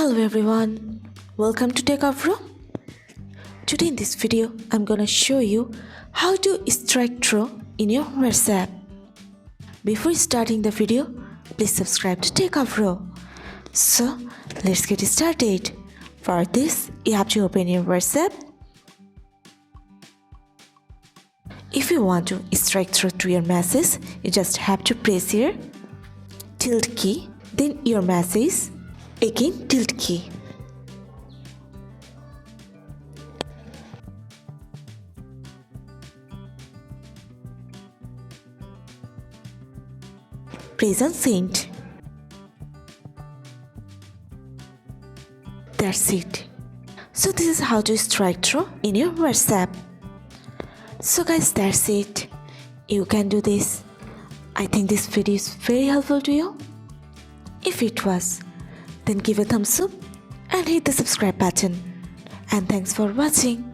Hello everyone, welcome to Techavro. Today in this video, I'm gonna show you how to strike through in your WhatsApp. Before starting the video, please subscribe to Techavro. So let's get started. For this, you have to open your WhatsApp. If you want to strike through to your message, you just have to press here tilde key, then your message, again tilde key. Press on send. That's it. So this is how to strike through in your WhatsApp. So guys, that's it. You can do this. I think this video is very helpful to you. If it was, then give a thumbs up and hit the subscribe button. And thanks for watching.